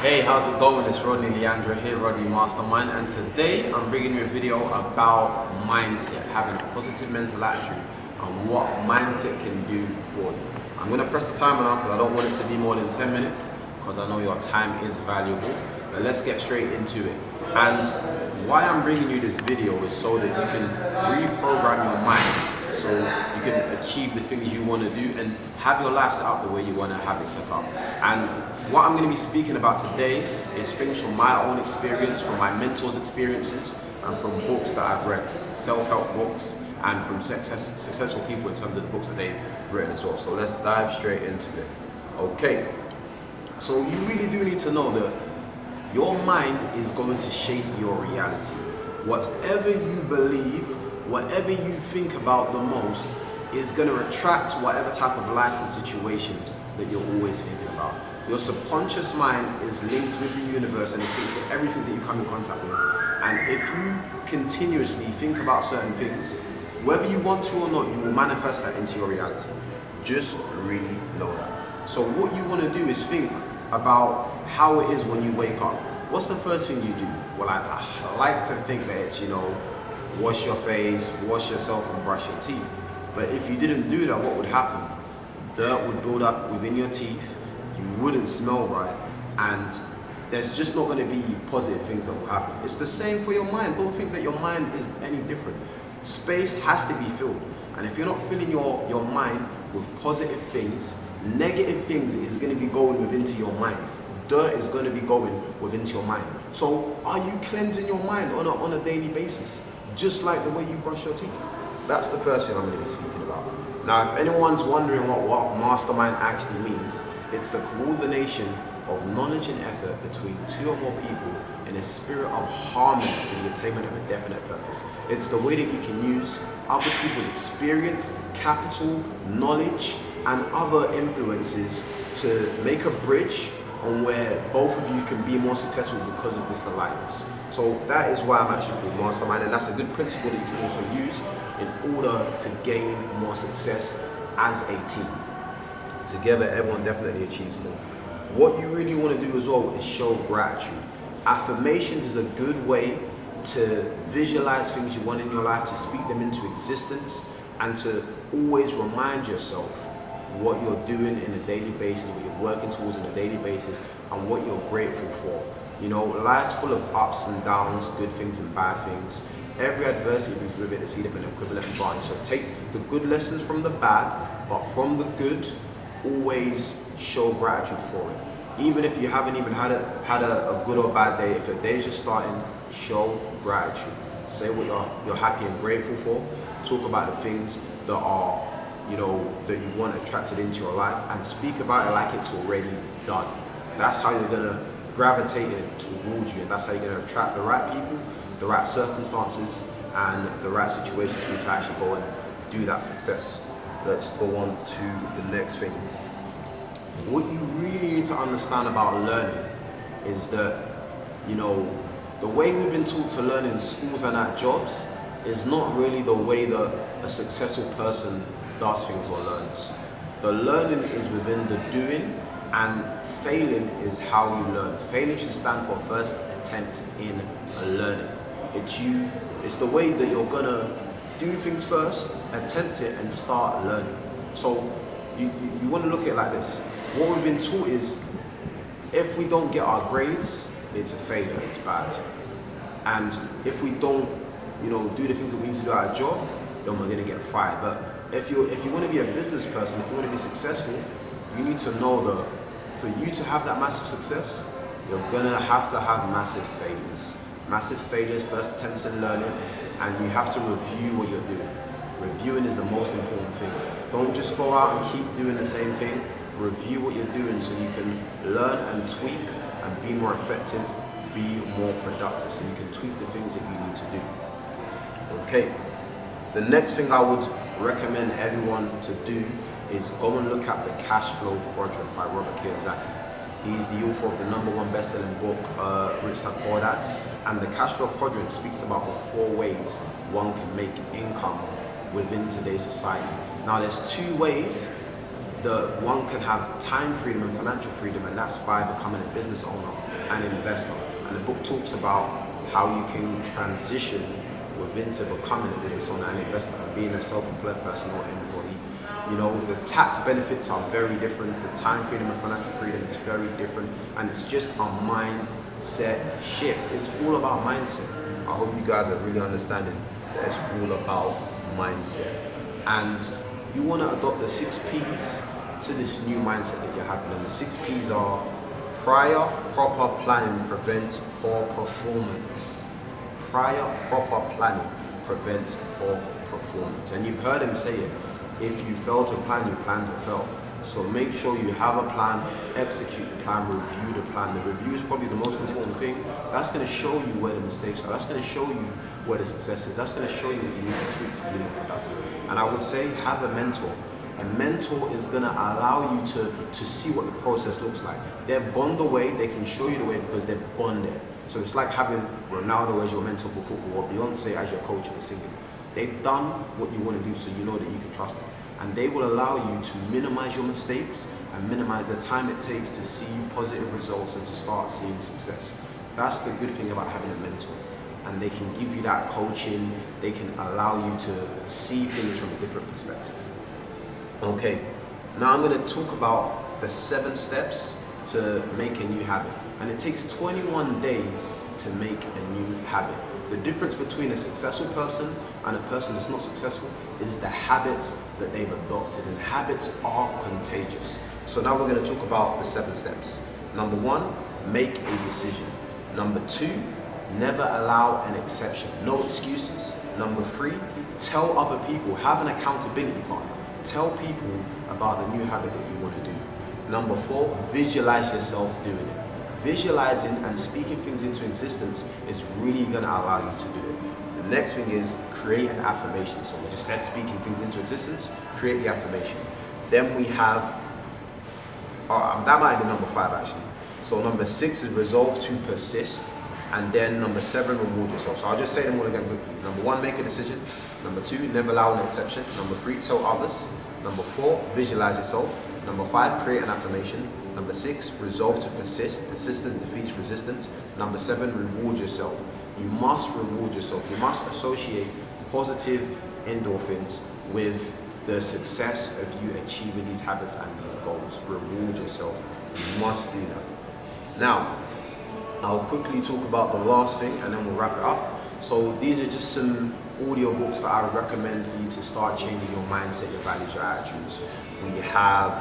Hey, how's it going? It's Rodney Leandro here, Rodney Mastermind, and today I'm bringing you a video about mindset, having a positive mental attitude, and what mindset can do for you. I'm going to press the timer now because I don't want it to be more than 10 minutes because I know your time is valuable, but let's get straight into it. And why I'm bringing you this video is so that you can reprogram your mind so you can achieve the things you want to do and have your life set up the way you want to have it set up. And what I'm going to be speaking about today is things from my own experience, from my mentors' experiences, and from books that I've read, self-help books, and from successful people in terms of the books that they've written as well. So let's dive straight into it. Okay, so you really do need to know that your mind is going to shape your reality. Whatever you believe, whatever you think about the most is going to attract whatever type of lives and situations that you're always thinking about. Your subconscious mind is linked with the universe and it's linked to everything that you come in contact with. And if you continuously think about certain things, whether you want to or not, you will manifest that into your reality. Just really know that. So what you want to do is think about how it is when you wake up. What's the first thing you do? Well, I like to think that it's, wash your face, wash yourself and brush your teeth. But if you didn't do that, what would happen? Dirt would build up within your teeth, you wouldn't smell right, and there's just not going to be positive things that will happen. It's the same for your mind. Don't think that your mind is any different. Space has to be filled. And if you're not filling your mind with positive things, negative things is going to be going within your mind. Dirt is going to be going within your mind. So are you cleansing your mind on a daily basis? Just like the way you brush your teeth. That's the first thing I'm going to be speaking about. Now, if anyone's wondering what mastermind actually means, it's the coordination of knowledge and effort between two or more people in a spirit of harmony for the attainment of a definite purpose. It's the way that you can use other people's experience, capital, knowledge, and other influences to make a bridge on where both of you can be more successful because of this alliance. So that is why I'm actually called Mastermind, and that's a good principle that you can also use in order to gain more success as a team. Together, everyone definitely achieves more. What you really want to do as well is show gratitude. Affirmations is a good way to visualize things you want in your life, to speak them into existence, and to always remind yourself what you're doing in a daily basis, what you're working towards on a daily basis, and what you're grateful for. Life's full of ups and downs, good things and bad things. Every adversity brings with it a seed of an equivalent advantage. So take the good lessons from the bad, but from the good, always show gratitude for it. Even if you haven't even had a good or bad day, if your day's just starting, show gratitude. Say what you're happy and grateful for. Talk about the things that are that you want attracted into your life, and speak about it like it's already done. That's how you're gonna gravitate it towards you, and that's how you're gonna attract the right people, the right circumstances, and the right situations for you to actually go and do that success. Let's go on to the next thing. What you really need to understand about learning is that, the way we've been taught to learn in schools and at jobs is not really the way that a successful person does things or learns. The learning is within the doing, and failing is how you learn. Failing should stand for first attempt in learning. It's the way that you're gonna do things first, attempt it, and start learning. So you want to look at it like this. What we've been taught is, if we don't get our grades, it's a failure, it's bad. And if we don't do the things that we need to do at a job, then we're gonna get fired. But if you want to be a business person, if you want to be successful, you need to know that for you to have that massive success, you're gonna have to have massive failures. Massive failures, first attempts in learning, and you have to review what you're doing. Reviewing is the most important thing. Don't just go out and keep doing the same thing. Review what you're doing so you can learn and tweak and be more effective, be more productive, so you can tweak the things that you need to do. Okay, the next thing I would recommend everyone to do is go and look at the Cash Flow Quadrant by Robert Kiyosaki. He's the author of the #1 best-selling book, Rich Dad Poor Dad. And the Cash Flow Quadrant speaks about the 4 ways one can make income within today's society. Now, there's 2 ways the one can have time freedom and financial freedom, and that's by becoming a business owner and an investor. And the book talks about how you can transition into becoming a business owner and investor from being a self-employed person or employee. You know, the tax benefits are very different. The time freedom and financial freedom is very different, and it's just a mindset shift. It's all about mindset. I hope you guys are really understanding that it's all about mindset. And you want to adopt the 6 P's to this new mindset that you're having. And the 6 P's are: prior proper planning prevents poor performance. Prior proper planning prevents poor performance. And you've heard him say it: if you fail to plan, you plan to fail. So make sure you have a plan, execute the plan, review the plan. The review is probably the most important thing. That's going to show you where the mistakes are. That's going to show you where the success is. That's going to show you what you need to tweak to be more productive. And I would say have a mentor. A mentor is going to allow you to see what the process looks like. They've gone the way, they can show you the way because they've gone there. So it's like having Ronaldo as your mentor for football or Beyonce as your coach for singing. They've done what you want to do, so you know that you can trust them. And they will allow you to minimize your mistakes and minimize the time it takes to see positive results and to start seeing success. That's the good thing about having a mentor. And they can give you that coaching, they can allow you to see things from a different perspective. Okay, now I'm going to talk about the 7 steps to make a new habit. And it takes 21 days to make a new habit. The difference between a successful person and a person that's not successful is the habits that they've adopted, and habits are contagious. So now we're going to talk about the 7 steps. Number 1, make a decision. Number 2, never allow an exception. No excuses. Number 3, tell other people. Have an accountability partner. Tell people about the new habit that you want to do. Number 4, visualize yourself doing it. Visualizing and speaking things into existence is really going to allow you to do it. The next thing is create an affirmation. So we just said speaking things into existence, create the affirmation. Then we have, that might be number 5 actually. So number 6 is resolve to persist. And then number 7, reward yourself. So I'll just say them all again quickly. Number 1, make a decision. Number 2, never allow an exception. Number 3, tell others. Number 4, visualize yourself. Number 5, create an affirmation. Number 6, resolve to persist. Persistence defeats resistance. Number 7, reward yourself. You must reward yourself. You must associate positive endorphins with the success of you achieving these habits and these goals. Reward yourself. You must do that. Now, I'll quickly talk about the last thing and then we'll wrap it up. So these are just some audio books that I would recommend for you to start changing your mindset, your values, your attitudes. We have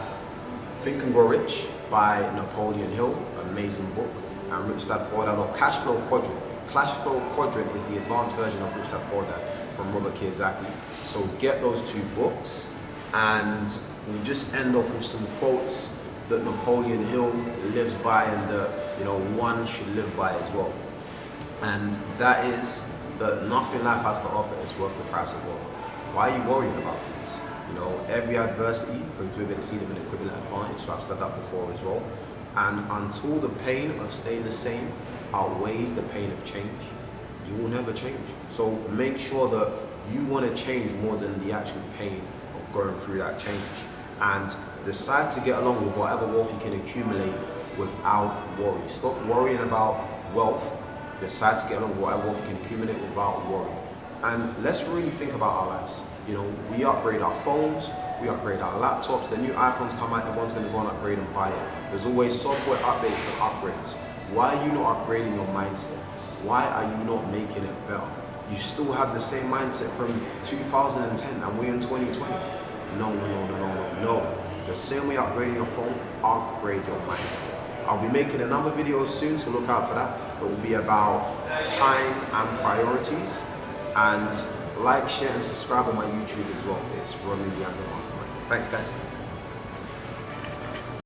Think and Grow Rich by Napoleon Hill, amazing book, and Rich Dad Poor Dad, or Cash Flow Quadrant. Cash Flow Quadrant is the advanced version of Rich Dad Poor Dad from Robert Kiyosaki. So get those 2 books, and we just end off with some quotes that Napoleon Hill lives by and that one should live by as well. And that is that nothing life has to offer is worth the price of worry. Why are you worrying about things? Every adversity brings with it a seed of an equivalent advantage. So I've said that before as well. And until the pain of staying the same outweighs the pain of change, you will never change. So make sure that you want to change more than the actual pain of going through that change. And decide to get along with whatever wealth you can accumulate without worry. Stop worrying about wealth. Decide to get along with whatever wealth you can accumulate without worry. And let's really think about our lives. We upgrade our phones, we upgrade our laptops. The new iPhones come out, everyone's going to go and upgrade and buy it. There's always software updates and upgrades. Why are you not upgrading your mindset? Why are you not making it better? You still have the same mindset from 2010 and we're in 2020. No. The same way upgrading your phone, upgrade your mindset. I'll be making another video soon, so look out for that. It will be about time and priorities. And like, share, and subscribe on my YouTube as well. It's Leandro Mastermind. Thanks, guys.